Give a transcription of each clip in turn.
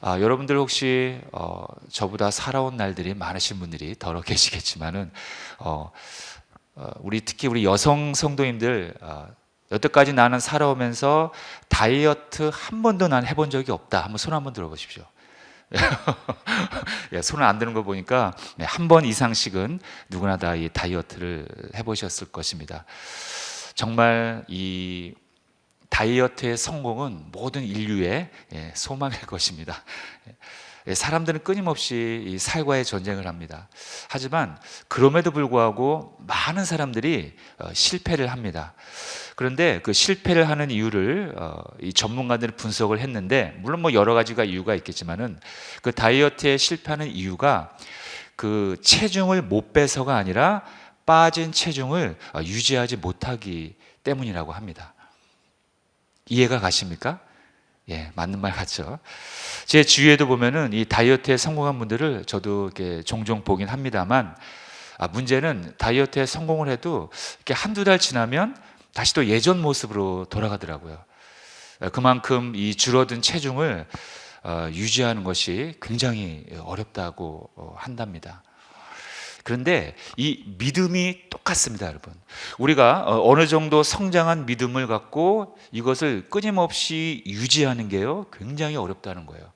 여러분들 혹시 저보다 살아온 날들이 많으신 분들이 더러 계시겠지만은 특히 우리 여성 성도님들 여태까지 나는 살아오면서 다이어트 한 번도 난 해본 적이 없다. 한번 손 한번 들어보십시오. 예, 손을 안 드는 거 보니까 한 번 이상씩은 누구나 다 이 다이어트를 해보셨을 것입니다. 정말 이 다이어트의 성공은 모든 인류의 소망일 것입니다. 사람들은 끊임없이 이 살과의 전쟁을 합니다. 하지만 그럼에도 불구하고 많은 사람들이 실패를 합니다. 그런데 그 실패를 하는 이유를 이 전문가들이 분석을 했는데, 물론 뭐 여러 가지가 이유가 있겠지만은 그 다이어트에 실패하는 이유가 그 체중을 못 빼서가 아니라 빠진 체중을 유지하지 못하기 때문이라고 합니다. 이해가 가십니까? 예, 맞는 말 같죠? 제 주위에도 보면은 이 다이어트에 성공한 분들을 저도 이렇게 종종 보긴 합니다만, 문제는 다이어트에 성공을 해도 이렇게 한두 달 지나면 다시 또 예전 모습으로 돌아가더라고요. 그만큼 이 줄어든 체중을 유지하는 것이 굉장히 어렵다고 한답니다. 그런데 이 믿음이 똑같습니다, 여러분. 우리가 어느 정도 성장한 믿음을 갖고 이것을 끊임없이 유지하는 게요, 굉장히 어렵다는 거예요.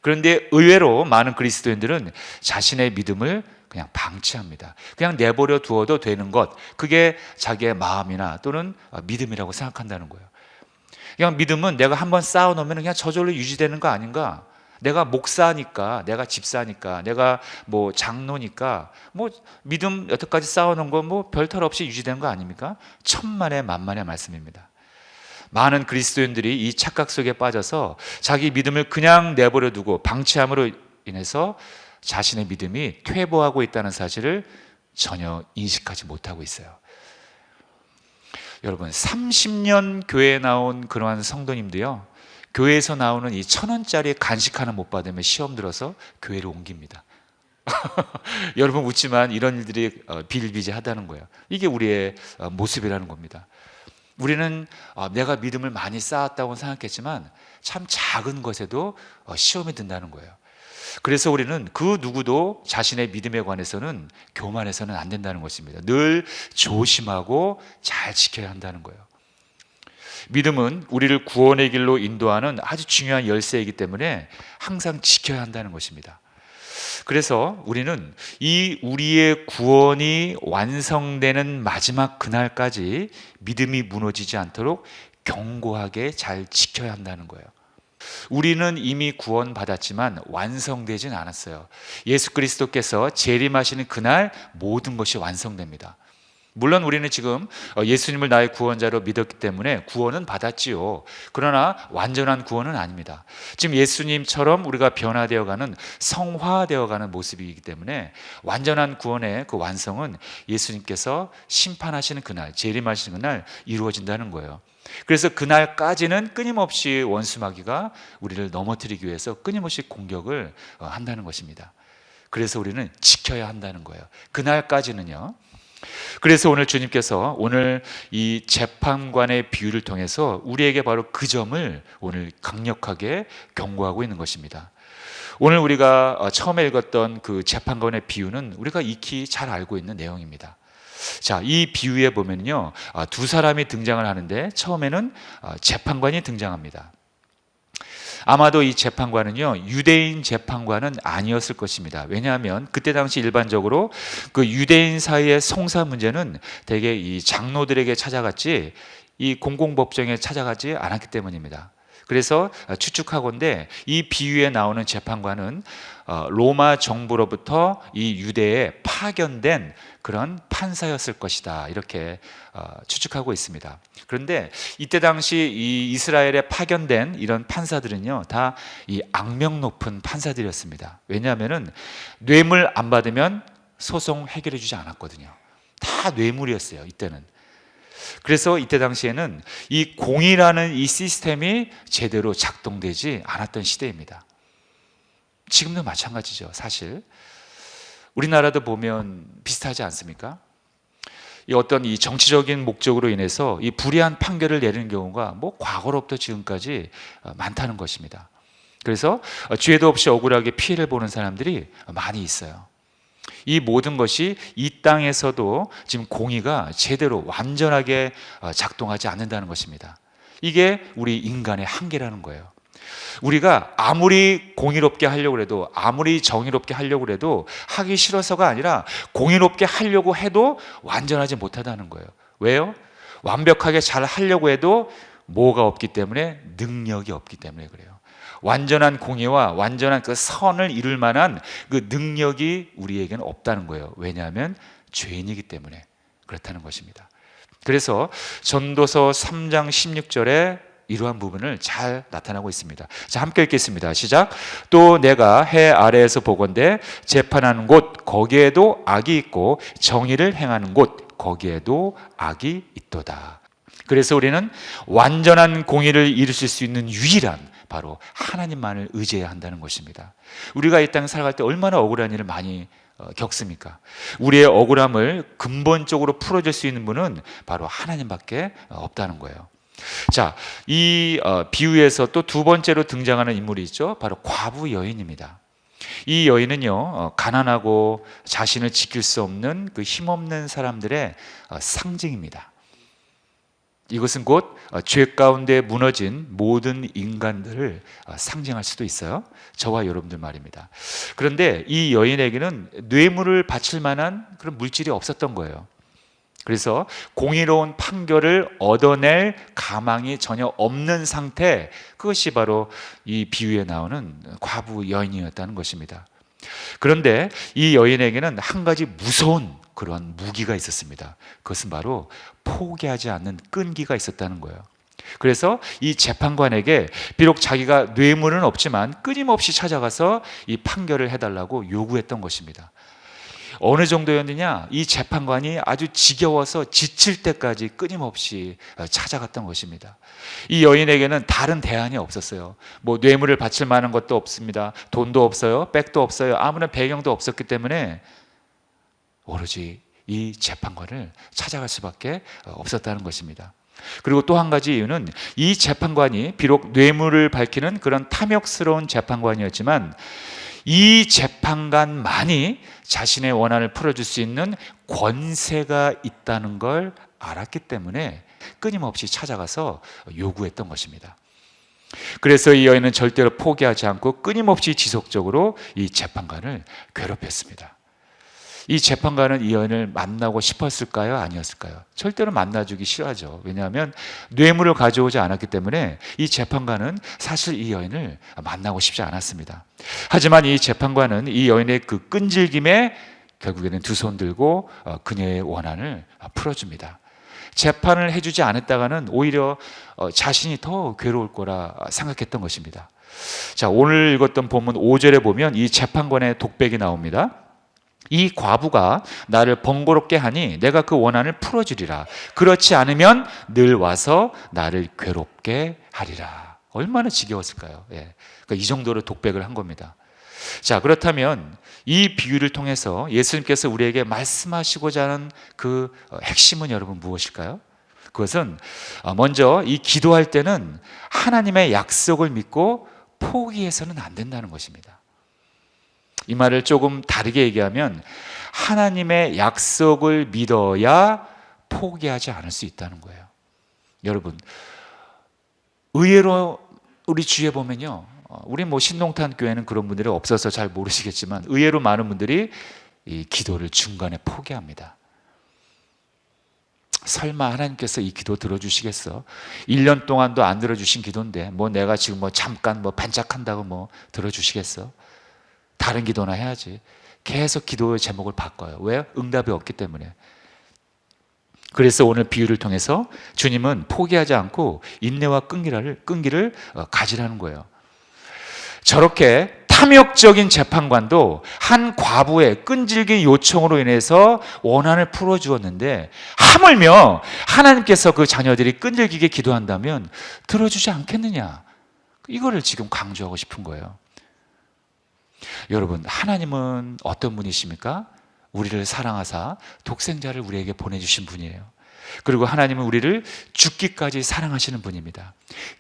그런데 의외로 많은 그리스도인들은 자신의 믿음을 그냥 방치합니다. 그냥 내버려 두어도 되는 것, 그게 자기의 마음이나 또는 믿음이라고 생각한다는 거예요. 그냥 믿음은 내가 한번 쌓아놓으면 그냥 저절로 유지되는 거 아닌가? 내가 목사니까, 내가 집사니까, 내가 뭐 장로니까, 뭐 믿음 여태까지 쌓아놓은 거 뭐 별탈 없이 유지된 거 아닙니까? 천만의 만만의 말씀입니다. 많은 그리스도인들이 이 착각 속에 빠져서 자기 믿음을 그냥 내버려 두고 방치함으로 인해서 자신의 믿음이 퇴보하고 있다는 사실을 전혀 인식하지 못하고 있어요. 여러분, 30년 교회에 나온 그러한 성도님도요, 교회에서 나오는 이 1,000원짜리 간식 하나 못 받으면 시험 들어서 교회를 옮깁니다. 여러분 웃지만 이런 일들이 비일비재하다는 거예요. 이게 우리의 모습이라는 겁니다. 우리는 내가 믿음을 많이 쌓았다고 생각했지만 참 작은 것에도 시험이 든다는 거예요. 그래서 우리는 그 누구도 자신의 믿음에 관해서는 교만해서는 안 된다는 것입니다. 늘 조심하고 잘 지켜야 한다는 거예요. 믿음은 우리를 구원의 길로 인도하는 아주 중요한 열쇠이기 때문에 항상 지켜야 한다는 것입니다. 그래서 우리는 이 우리의 구원이 완성되는 마지막 그날까지 믿음이 무너지지 않도록 견고하게 잘 지켜야 한다는 거예요. 우리는 이미 구원받았지만 완성되진 않았어요. 예수 그리스도께서 재림하시는 그날 모든 것이 완성됩니다. 물론 우리는 지금 예수님을 나의 구원자로 믿었기 때문에 구원은 받았지요. 그러나 완전한 구원은 아닙니다. 지금 예수님처럼 우리가 변화되어가는, 성화되어가는 모습이기 때문에 완전한 구원의 그 완성은 예수님께서 심판하시는 그날, 재림하시는 그날 이루어진다는 거예요. 그래서 그날까지는 끊임없이 원수마귀가 우리를 넘어뜨리기 위해서 끊임없이 공격을 한다는 것입니다. 그래서 우리는 지켜야 한다는 거예요. 그날까지는요. 그래서 오늘 주님께서 오늘 이 재판관의 비유를 통해서 우리에게 바로 그 점을 오늘 강력하게 경고하고 있는 것입니다. 오늘 우리가 처음에 읽었던 그 재판관의 비유는 우리가 익히 잘 알고 있는 내용입니다. 자, 이 비유에 보면요, 두 사람이 등장을 하는데 처음에는 재판관이 등장합니다. 아마도 이 재판관은요, 유대인 재판관은 아니었을 것입니다. 왜냐하면 그때 당시 일반적으로 그 유대인 사이의 송사 문제는 대개 이 장로들에게 찾아갔지 이 공공법정에 찾아가지 않았기 때문입니다. 그래서 추측하건대 이 비유에 나오는 재판관은 로마 정부로부터 이 유대에 파견된 그런 판사였을 것이다, 이렇게 추측하고 있습니다. 그런데 이때 당시 이 이스라엘에 파견된 이런 판사들은요, 다 이 악명 높은 판사들이었습니다. 왜냐하면은 뇌물 안 받으면 소송 해결해 주지 않았거든요. 다 뇌물이었어요, 이때는. 그래서 이때 당시에는 이 공의라는 이 시스템이 제대로 작동되지 않았던 시대입니다. 지금도 마찬가지죠, 사실. 우리나라도 보면 비슷하지 않습니까? 이 어떤 이 정치적인 목적으로 인해서 이 불이한 판결을 내리는 경우가 뭐 과거로부터 지금까지 많다는 것입니다. 그래서 죄도 없이 억울하게 피해를 보는 사람들이 많이 있어요. 이 모든 것이 이 땅에서도 지금 공의가 제대로 완전하게 작동하지 않는다는 것입니다. 이게 우리 인간의 한계라는 거예요. 우리가 아무리 공의롭게 하려고 해도, 아무리 정의롭게 하려고 해도 하기 싫어서가 아니라 공의롭게 하려고 해도 완전하지 못하다는 거예요. 왜요? 완벽하게 잘 하려고 해도 뭐가 없기 때문에? 능력이 없기 때문에 그래요. 완전한 공의와 완전한 그 선을 이룰 만한 그 능력이 우리에게는 없다는 거예요. 왜냐하면 죄인이기 때문에 그렇다는 것입니다. 그래서 전도서 3장 16절에 이러한 부분을 잘 나타나고 있습니다. 자, 함께 읽겠습니다. 시작. 또 내가 해 아래에서 보건대 재판하는 곳 거기에도 악이 있고 정의를 행하는 곳 거기에도 악이 있도다. 그래서 우리는 완전한 공의를 이루실 수 있는 유일한 바로 하나님만을 의지해야 한다는 것입니다. 우리가 이 땅에 살아갈 때 얼마나 억울한 일을 많이 겪습니까? 우리의 억울함을 근본적으로 풀어줄 수 있는 분은 바로 하나님밖에 없다는 거예요. 자, 이 비유에서 또 두 번째로 등장하는 인물이 있죠. 바로 과부 여인입니다. 이 여인은요, 가난하고 자신을 지킬 수 없는 그 힘없는 사람들의 상징입니다. 이것은 곧 죄 가운데 무너진 모든 인간들을 상징할 수도 있어요. 저와 여러분들 말입니다. 그런데 이 여인에게는 뇌물을 바칠 만한 그런 물질이 없었던 거예요. 그래서 공의로운 판결을 얻어낼 가망이 전혀 없는 상태, 그것이 바로 이 비유에 나오는 과부 여인이었다는 것입니다. 그런데 이 여인에게는 한 가지 무서운 그러한 무기가 있었습니다. 그것은 바로 포기하지 않는 끈기가 있었다는 거예요. 그래서 이 재판관에게 비록 자기가 뇌물은 없지만 끊임없이 찾아가서 이 판결을 해달라고 요구했던 것입니다. 어느 정도였느냐? 이 재판관이 아주 지겨워서 지칠 때까지 끊임없이 찾아갔던 것입니다. 이 여인에게는 다른 대안이 없었어요. 뭐 뇌물을 바칠 만한 것도 없습니다. 돈도 없어요. 백도 없어요. 아무런 배경도 없었기 때문에 오로지 이 재판관을 찾아갈 수밖에 없었다는 것입니다. 그리고 또 한 가지 이유는 이 재판관이 비록 뇌물을 밝히는 그런 탐욕스러운 재판관이었지만 이 재판관만이 자신의 원한을 풀어줄 수 있는 권세가 있다는 걸 알았기 때문에 끊임없이 찾아가서 요구했던 것입니다. 그래서 이 여인은 절대로 포기하지 않고 끊임없이 지속적으로 이 재판관을 괴롭혔습니다. 이 재판관은 이 여인을 만나고 싶었을까요? 아니었을까요? 절대로 만나주기 싫어하죠. 왜냐하면 뇌물을 가져오지 않았기 때문에 이 재판관은 사실 이 여인을 만나고 싶지 않았습니다. 하지만 이 재판관은 이 여인의 그 끈질김에 결국에는 두 손 들고 그녀의 원한을 풀어줍니다. 재판을 해주지 않았다가는 오히려 자신이 더 괴로울 거라 생각했던 것입니다. 자, 오늘 읽었던 본문 5절에 보면 이 재판관의 독백이 나옵니다. 이 과부가 나를 번거롭게 하니 내가 그 원한을 풀어주리라. 그렇지 않으면 늘 와서 나를 괴롭게 하리라. 얼마나 지겨웠을까요? 예. 그러니까 이 정도로 독백을 한 겁니다. 자, 그렇다면 이 비유를 통해서 예수님께서 우리에게 말씀하시고자 하는 그 핵심은 여러분 무엇일까요? 그것은 먼저 이 기도할 때는 하나님의 약속을 믿고 포기해서는 안 된다는 것입니다. 이 말을 조금 다르게 얘기하면 하나님의 약속을 믿어야 포기하지 않을 수 있다는 거예요. 여러분, 의외로 우리 주위에 보면요, 우리 뭐 신동탄 교회는 그런 분들이 없어서 잘 모르시겠지만 의외로 많은 분들이 이 기도를 중간에 포기합니다. 설마 하나님께서 이 기도 들어주시겠어? 1년 동안도 안 들어주신 기도인데 뭐 내가 지금 뭐 잠깐 뭐 반짝한다고 뭐 들어주시겠어? 다른 기도나 해야지. 계속 기도의 제목을 바꿔요. 왜? 응답이 없기 때문에. 그래서 오늘 비유를 통해서 주님은 포기하지 않고 인내와 끈기를 가지라는 거예요. 저렇게 탐욕적인 재판관도 한 과부의 끈질긴 요청으로 인해서 원한을 풀어주었는데 하물며 하나님께서 그 자녀들이 끈질기게 기도한다면 들어주지 않겠느냐. 이거를 지금 강조하고 싶은 거예요. 여러분, 하나님은 어떤 분이십니까? 우리를 사랑하사 독생자를 우리에게 보내주신 분이에요. 그리고 하나님은 우리를 죽기까지 사랑하시는 분입니다.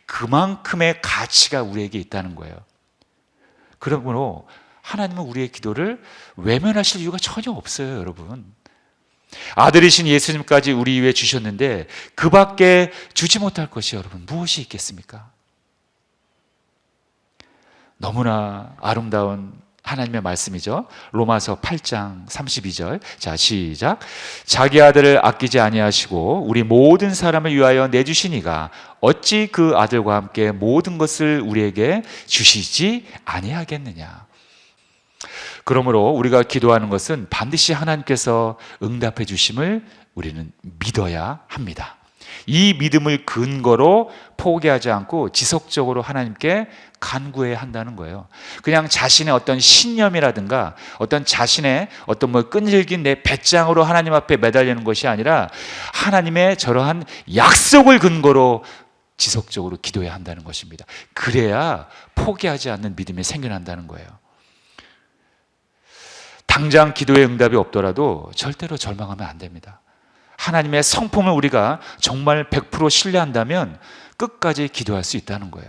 그만큼의 가치가 우리에게 있다는 거예요. 그러므로 하나님은 우리의 기도를 외면하실 이유가 전혀 없어요, 여러분. 아들이신 예수님까지 우리 위해 주셨는데 그 밖에 주지 못할 것이 여러분 무엇이 있겠습니까? 너무나 아름다운 하나님의 말씀이죠. 로마서 8장 32절. 자, 시작. 자기 아들을 아끼지 아니하시고 우리 모든 사람을 위하여 내주시니가 어찌 그 아들과 함께 모든 것을 우리에게 주시지 아니하겠느냐. 그러므로 우리가 기도하는 것은 반드시 하나님께서 응답해 주심을 우리는 믿어야 합니다. 이 믿음을 근거로 포기하지 않고 지속적으로 하나님께 간구해야 한다는 거예요. 그냥 자신의 어떤 신념이라든가 어떤 자신의 어떤 끈질긴 내 배짱으로 하나님 앞에 매달리는 것이 아니라 하나님의 저러한 약속을 근거로 지속적으로 기도해야 한다는 것입니다. 그래야 포기하지 않는 믿음이 생겨난다는 거예요. 당장 기도의 응답이 없더라도 절대로 절망하면 안 됩니다. 하나님의 성품을 우리가 정말 100% 신뢰한다면 끝까지 기도할 수 있다는 거예요.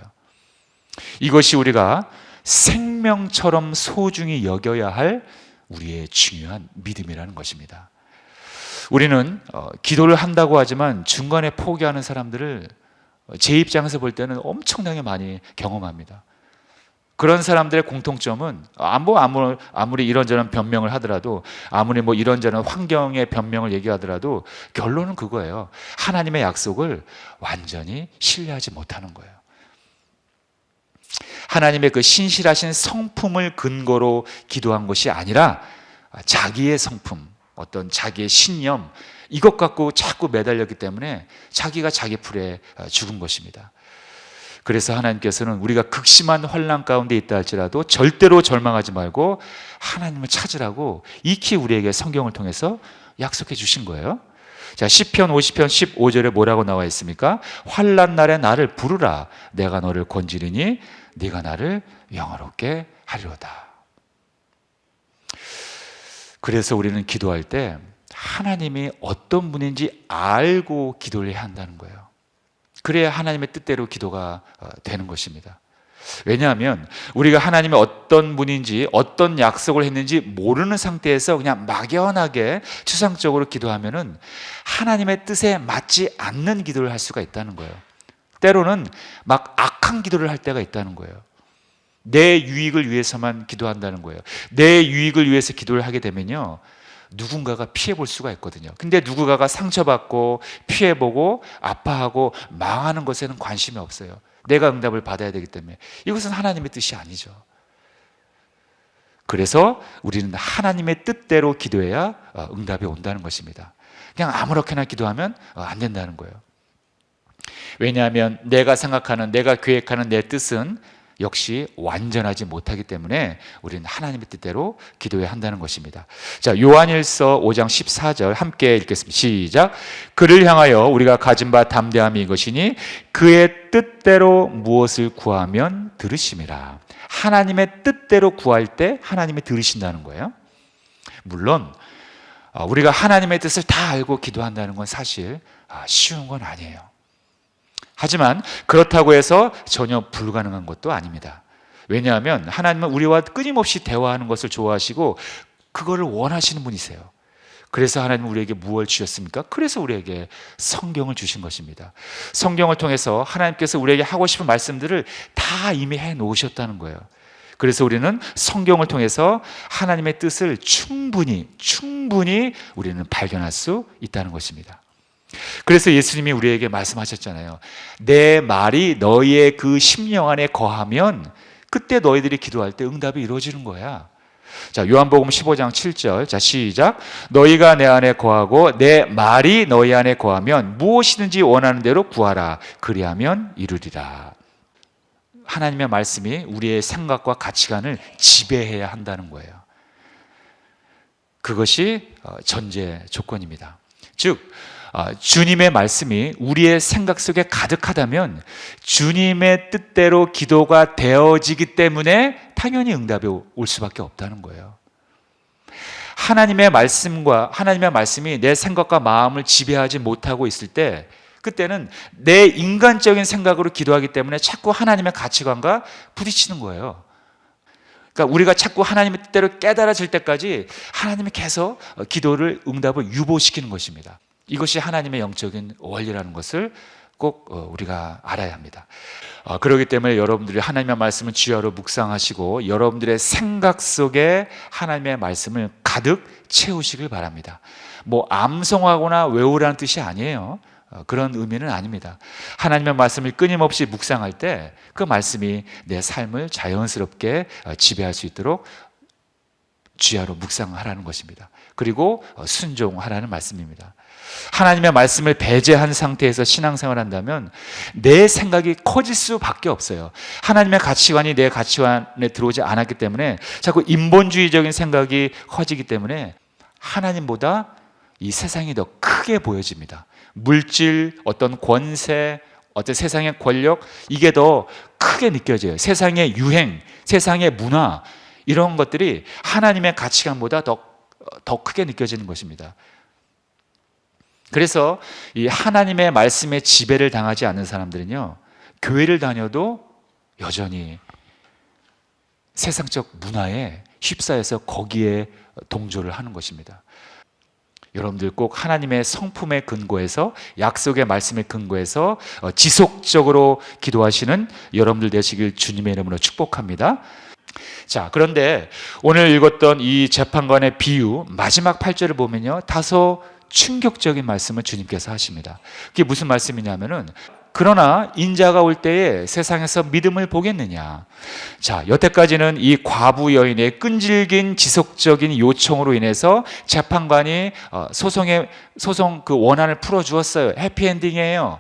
이것이 우리가 생명처럼 소중히 여겨야 할 우리의 중요한 믿음이라는 것입니다. 우리는 기도를 한다고 하지만 중간에 포기하는 사람들을 제 입장에서 볼 때는 엄청나게 많이 경험합니다. 그런 사람들의 공통점은 아무리 이런저런 변명을 하더라도 아무리 이런저런 환경의 변명을 얘기하더라도 결론은 그거예요. 하나님의 약속을 완전히 신뢰하지 못하는 거예요. 하나님의 그 신실하신 성품을 근거로 기도한 것이 아니라 자기의 성품, 어떤 자기의 신념 이것 갖고 자꾸 매달렸기 때문에 자기가 자기 풀에 죽은 것입니다. 그래서 하나님께서는 우리가 극심한 환난 가운데 있다 할지라도 절대로 절망하지 말고 하나님을 찾으라고 익히 우리에게 성경을 통해서 약속해 주신 거예요. 자, 시편 50편 15절에 뭐라고 나와 있습니까? 환난 날에 나를 부르라. 내가 너를 건지리니 네가 나를 영화롭게 하리로다. 그래서 우리는 기도할 때 하나님이 어떤 분인지 알고 기도를 해야 한다는 거예요. 그래야 하나님의 뜻대로 기도가 되는 것입니다. 왜냐하면 우리가 하나님이 어떤 분인지 어떤 약속을 했는지 모르는 상태에서 그냥 막연하게 추상적으로 기도하면은 하나님의 뜻에 맞지 않는 기도를 할 수가 있다는 거예요. 때로는 막 악한 기도를 할 때가 있다는 거예요. 내 유익을 위해서만 기도한다는 거예요. 내 유익을 위해서 기도를 하게 되면요, 누군가가 피해 볼 수가 있거든요. 근데 누군가가 상처받고 피해보고 아파하고 망하는 것에는 관심이 없어요. 내가 응답을 받아야 되기 때문에. 이것은 하나님의 뜻이 아니죠. 그래서 우리는 하나님의 뜻대로 기도해야 응답이 온다는 것입니다. 그냥 아무렇게나 기도하면 안 된다는 거예요. 왜냐하면 내가 생각하는, 내가 계획하는 내 뜻은 역시 완전하지 못하기 때문에 우리는 하나님의 뜻대로 기도해야 한다는 것입니다. 자, 요한일서 5장 14절 함께 읽겠습니다. 시작. 그를 향하여 우리가 가진 바 담대함이 이것이니 그의 뜻대로 무엇을 구하면 들으심이라. 하나님의 뜻대로 구할 때 하나님이 들으신다는 거예요. 물론 우리가 하나님의 뜻을 다 알고 기도한다는 건 사실 쉬운 건 아니에요. 하지만 그렇다고 해서 전혀 불가능한 것도 아닙니다. 왜냐하면 하나님은 우리와 끊임없이 대화하는 것을 좋아하시고 그거를 원하시는 분이세요. 그래서 하나님은 우리에게 무엇을 주셨습니까? 그래서 우리에게 성경을 주신 것입니다. 성경을 통해서 하나님께서 우리에게 하고 싶은 말씀들을 다 이미 해놓으셨다는 거예요. 그래서 우리는 성경을 통해서 하나님의 뜻을 충분히 우리는 발견할 수 있다는 것입니다. 그래서 예수님이 우리에게 말씀하셨잖아요. 내 말이 너희의 그 심령 안에 거하면 그때 너희들이 기도할 때 응답이 이루어지는 거야. 자, 요한복음 15장 7절. 자, 시작. 너희가 내 안에 거하고 내 말이 너희 안에 거하면 무엇이든지 원하는 대로 구하라. 그리하면 이루리라. 하나님의 말씀이 우리의 생각과 가치관을 지배해야 한다는 거예요. 그것이 전제 조건입니다. 즉 주님의 말씀이 우리의 생각 속에 가득하다면 주님의 뜻대로 기도가 되어지기 때문에 당연히 응답이 올 수밖에 없다는 거예요. 하나님의 말씀이 내 생각과 마음을 지배하지 못하고 있을 때 그때는 내 인간적인 생각으로 기도하기 때문에 자꾸 하나님의 가치관과 부딪히는 거예요. 그러니까 우리가 자꾸 하나님의 뜻대로 깨달아질 때까지 하나님이 계속 기도를 응답을 유보시키는 것입니다. 이것이 하나님의 영적인 원리라는 것을 꼭 우리가 알아야 합니다. 그렇기 때문에 여러분들이 하나님의 말씀을 주야로 묵상하시고 여러분들의 생각 속에 하나님의 말씀을 가득 채우시길 바랍니다. 뭐 암송하거나 외우라는 뜻이 아니에요. 그런 의미는 아닙니다. 하나님의 말씀을 끊임없이 묵상할 때 그 말씀이 내 삶을 자연스럽게 지배할 수 있도록 주야로 묵상하라는 것입니다. 그리고 순종하라는 말씀입니다. 하나님의 말씀을 배제한 상태에서 신앙생활을 한다면 내 생각이 커질 수밖에 없어요. 하나님의 가치관이 내 가치관에 들어오지 않았기 때문에 자꾸 인본주의적인 생각이 커지기 때문에 하나님보다 이 세상이 더 크게 보여집니다. 물질, 어떤 권세, 어떤 세상의 권력, 이게 더 크게 느껴져요. 세상의 유행, 세상의 문화, 이런 것들이 하나님의 가치관보다 더 크게 느껴지는 것입니다. 그래서 이 하나님의 말씀에 지배를 당하지 않는 사람들은요, 교회를 다녀도 여전히 세상적 문화에 휩싸여서 거기에 동조를 하는 것입니다. 여러분들 꼭 하나님의 성품에 근거해서, 약속의 말씀에 근거해서 지속적으로 기도하시는 여러분들 되시길 주님의 이름으로 축복합니다. 자, 그런데 오늘 읽었던 이 재판관의 비유 마지막 8절을 보면요, 다소 충격적인 말씀을 주님께서 하십니다. 그게 무슨 말씀이냐면은, 그러나 인자가 올 때에 세상에서 믿음을 보겠느냐. 자, 여태까지는 이 과부 여인의 끈질긴 지속적인 요청으로 인해서 재판관이 소송 그 원한을 풀어 주었어요. 해피엔딩이에요.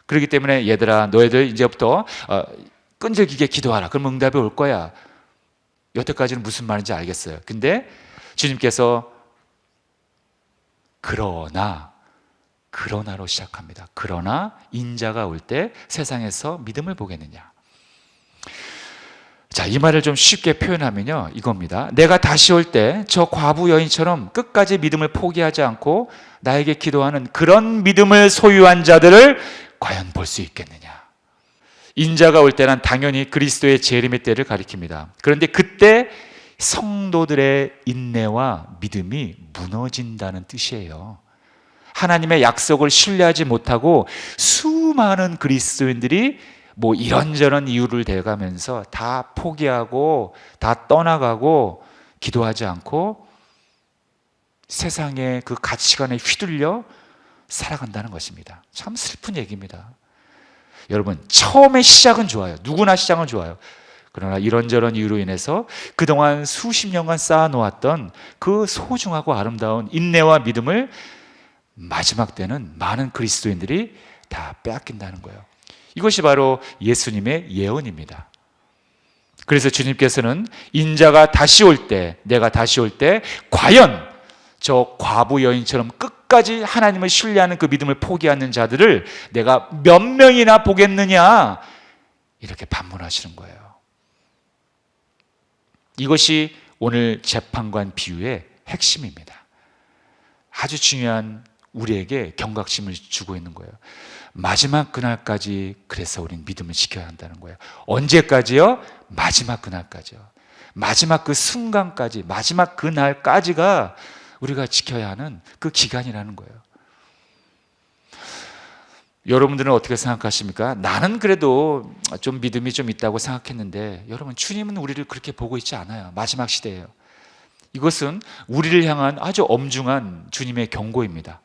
그렇기 때문에 얘들아, 너희들 이제부터 끈질기게 기도하라. 그럼 응답이 올 거야. 여태까지는 무슨 말인지 알겠어요. 근데 주님께서 그러나로 시작합니다. 그러나 인자가 올 때 세상에서 믿음을 보겠느냐. 자, 이 말을 좀 쉽게 표현하면요, 이겁니다. 내가 다시 올 때 저 과부 여인처럼 끝까지 믿음을 포기하지 않고 나에게 기도하는 그런 믿음을 소유한 자들을 과연 볼 수 있겠느냐. 인자가 올 때는 당연히 그리스도의 재림의 때를 가리킵니다. 그런데 그때 성도들의 인내와 믿음이 무너진다는 뜻이에요. 하나님의 약속을 신뢰하지 못하고 수많은 그리스도인들이 뭐 이런저런 이유를 대가면서 다 포기하고 다 떠나가고 기도하지 않고 세상의 그 가치관에 휘둘려 살아간다는 것입니다. 참 슬픈 얘기입니다. 여러분, 처음에 시작은 좋아요. 누구나 시작은 좋아요. 그러나 이런저런 이유로 인해서 그동안 수십 년간 쌓아놓았던 그 소중하고 아름다운 인내와 믿음을 마지막 때는 많은 그리스도인들이 다 빼앗긴다는 거예요. 이것이 바로 예수님의 예언입니다. 그래서 주님께서는 인자가 다시 올 때, 내가 다시 올 때 과연 저 과부 여인처럼 끝까지 하나님을 신뢰하는 그 믿음을 포기하는 자들을 내가 몇 명이나 보겠느냐, 이렇게 반문하시는 거예요. 이것이 오늘 재판관 비유의 핵심입니다. 아주 중요한, 우리에게 경각심을 주고 있는 거예요. 마지막 그날까지 그래서 우리는 믿음을 지켜야 한다는 거예요. 언제까지요? 마지막 그날까지요. 마지막 그 순간까지, 마지막 그날까지가 우리가 지켜야 하는 그 기간이라는 거예요. 여러분들은 어떻게 생각하십니까? 나는 그래도 좀 믿음이 좀 있다고 생각했는데, 여러분, 주님은 우리를 그렇게 보고 있지 않아요. 마지막 시대예요. 이것은 우리를 향한 아주 엄중한 주님의 경고입니다.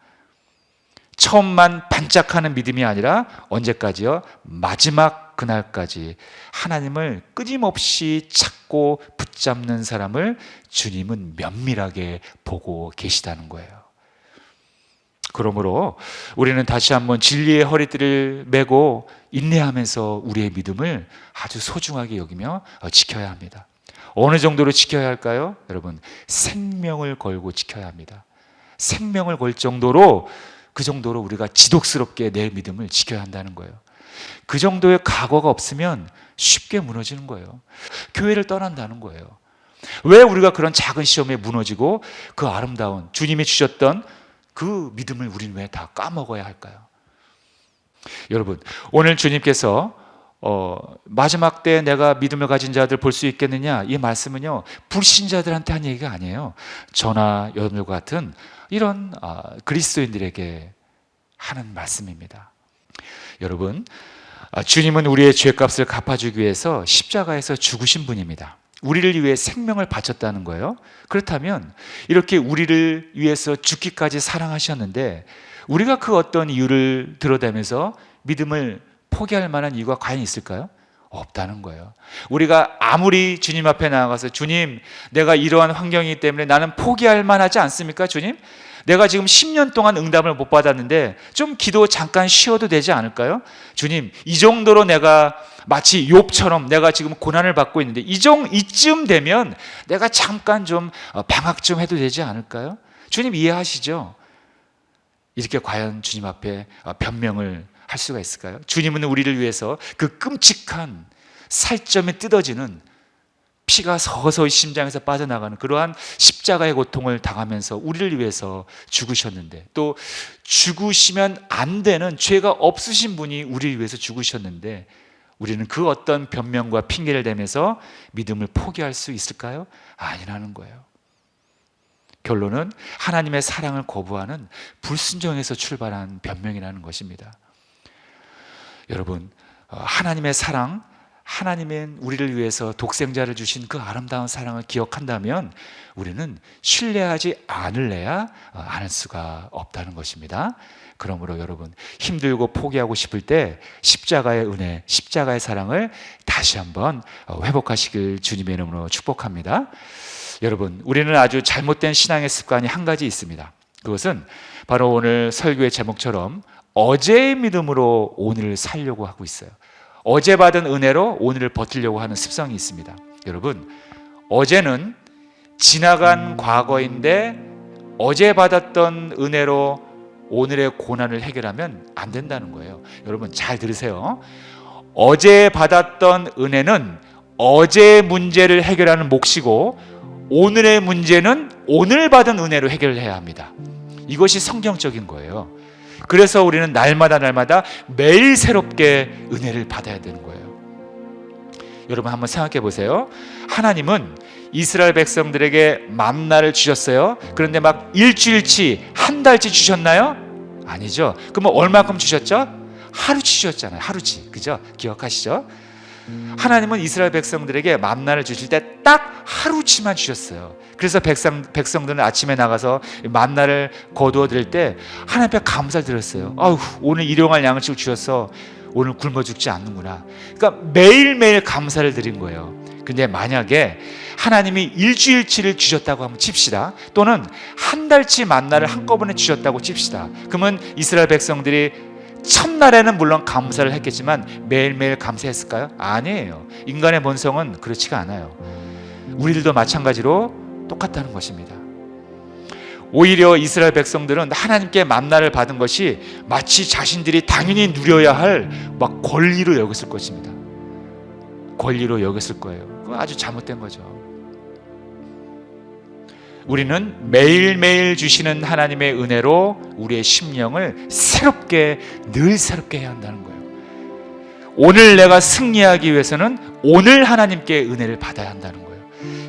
처음만 반짝하는 믿음이 아니라 언제까지요? 마지막 그날까지 하나님을 끊임없이 찾고 붙잡는 사람을 주님은 면밀하게 보고 계시다는 거예요. 그러므로 우리는 다시 한번 진리의 허리띠를 메고 인내하면서 우리의 믿음을 아주 소중하게 여기며 지켜야 합니다. 어느 정도로 지켜야 할까요? 여러분, 생명을 걸고 지켜야 합니다. 생명을 걸 정도로, 그 정도로 우리가 지독스럽게 내 믿음을 지켜야 한다는 거예요. 그 정도의 각오가 없으면 쉽게 무너지는 거예요. 교회를 떠난다는 거예요. 왜 우리가 그런 작은 시험에 무너지고 그 아름다운 주님이 주셨던 그 믿음을 우리는 왜 다 까먹어야 할까요? 여러분, 오늘 주님께서 마지막 때 내가 믿음을 가진 자들 볼 수 있겠느냐? 이 말씀은요, 불신자들한테 한 얘기가 아니에요. 저나 여러분들과 같은 이런 그리스도인들에게 하는 말씀입니다. 여러분, 주님은 우리의 죄값을 갚아주기 위해서 십자가에서 죽으신 분입니다. 우리를 위해 생명을 바쳤다는 거예요. 그렇다면 이렇게 우리를 위해서 죽기까지 사랑하셨는데 우리가 그 어떤 이유를 들어대면서 믿음을 포기할 만한 이유가 과연 있을까요? 없다는 거예요. 우리가 아무리 주님 앞에 나아가서 주님, 내가 이러한 환경이기 때문에 나는 포기할 만하지 않습니까? 주님, 내가 지금 10년 동안 응답을 못 받았는데 좀 기도 잠깐 쉬어도 되지 않을까요? 주님, 이 정도로 내가 마치 욥처럼 내가 지금 고난을 받고 있는데 이쯤 되면 내가 잠깐 좀 방학 좀 해도 되지 않을까요? 주님 이해하시죠? 이렇게 과연 주님 앞에 변명을 할 수가 있을까요? 주님은 우리를 위해서 그 끔찍한 살점에 뜯어지는 피가 서서히 심장에서 빠져나가는 그러한 십자가의 고통을 당하면서 우리를 위해서 죽으셨는데, 또 죽으시면 안 되는 죄가 없으신 분이 우리를 위해서 죽으셨는데 우리는 그 어떤 변명과 핑계를 대면서 믿음을 포기할 수 있을까요? 아니라는 거예요. 결론은 하나님의 사랑을 거부하는 불순종에서 출발한 변명이라는 것입니다. 여러분, 하나님의 사랑, 하나님은 우리를 위해서 독생자를 주신 그 아름다운 사랑을 기억한다면 우리는 신뢰하지 않을 수가 없다는 것입니다. 그러므로 여러분, 힘들고 포기하고 싶을 때 십자가의 은혜, 십자가의 사랑을 다시 한번 회복하시길 주님의 이름으로 축복합니다. 여러분, 우리는 아주 잘못된 신앙의 습관이 한 가지 있습니다. 그것은 바로 오늘 설교의 제목처럼 어제의 믿음으로 오늘을 살려고 하고 있어요. 어제 받은 은혜로 오늘을 버티려고 하는 습성이 있습니다. 여러분, 어제는 지나간 과거인데 어제 받았던 은혜로 오늘의 고난을 해결하면 안 된다는 거예요. 여러분 잘 들으세요. 어제 받았던 은혜는 어제의 문제를 해결하는 몫이고 오늘의 문제는 오늘 받은 은혜로 해결해야 합니다. 이것이 성경적인 거예요. 그래서 우리는 날마다 매일 새롭게 은혜를 받아야 되는 거예요. 여러분 한번 생각해 보세요. 하나님은 이스라엘 백성들에게 만나를 주셨어요. 그런데 막 일주일치, 한 달치 주셨나요? 아니죠. 그러면 얼마큼 주셨죠? 하루치 주셨잖아요. 하루치. 그죠? 기억하시죠? 하나님은 이스라엘 백성들에게 만나를 주실 때 딱 하루치만 주셨어요. 그래서 백성들은 아침에 나가서 만나를 거두어 드릴 때 하나님 앞에 감사를 드렸어요. 아유, 오늘 일용할 양식을 주셔서 오늘 굶어 죽지 않는구나. 그러니까 매일매일 감사를 드린 거예요. 근데 만약에 하나님이 일주일치를 주셨다고 한번 칩시다. 또는 한 달치 만나를 한꺼번에 주셨다고 칩시다. 그러면 이스라엘 백성들이 첫날에는 물론 감사를 했겠지만 매일매일 감사했을까요? 아니에요. 인간의 본성은 그렇지가 않아요. 우리들도 마찬가지로 똑같다는 것입니다. 오히려 이스라엘 백성들은 하나님께 만나를 받은 것이 마치 자신들이 당연히 누려야 할 막 권리로 여겼을 것입니다. 권리로 여겼을 거예요. 그건 아주 잘못된 거죠. 우리는 매일매일 주시는 하나님의 은혜로 우리의 심령을 새롭게, 늘 새롭게 해야 한다는 거예요. 오늘 내가 승리하기 위해서는 오늘 하나님께 은혜를 받아야 한다는 거예요.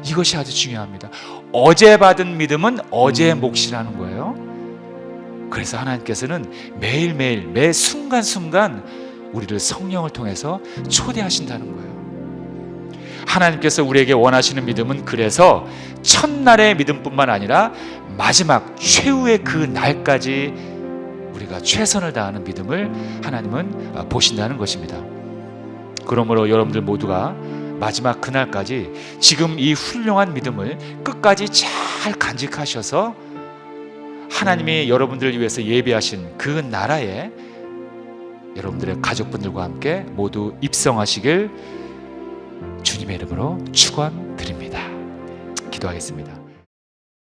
이것이 아주 중요합니다. 어제 받은 믿음은 어제의 몫이라는 거예요. 그래서 하나님께서는 매일매일, 매 순간순간 우리를 성령을 통해서 초대하신다는 거예요. 하나님께서 우리에게 원하시는 믿음은 그래서 첫날의 믿음뿐만 아니라 마지막 최후의 그 날까지 우리가 최선을 다하는 믿음을 하나님은 보신다는 것입니다. 그러므로 여러분들 모두가 마지막 그날까지 지금 이 훌륭한 믿음을 끝까지 잘 간직하셔서 하나님이 여러분들을 위해서 예비하신 그 나라에 여러분들의 가족분들과 함께 모두 입성하시길 주님의 이름으로 축원드립니다. 기도하겠습니다.